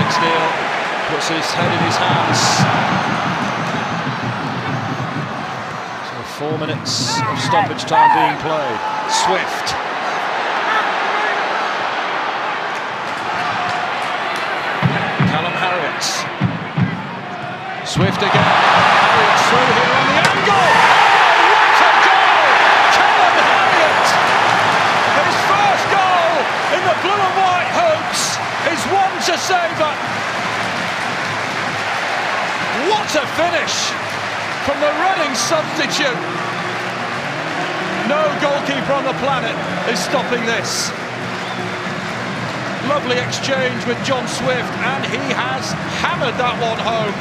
Dinsdale puts his head in his hands. So 4 minutes of stoppage time being played. Swift. Callum Harriott. Swift again. Harriott through here on the angle. Oh, what a goal! Callum Harriott! His first goal in the blue and white hoops is one to savour. What a finish from the running substitute. No goalkeeper on the planet is stopping this. Lovely exchange with John Swift, and he has hammered that one home.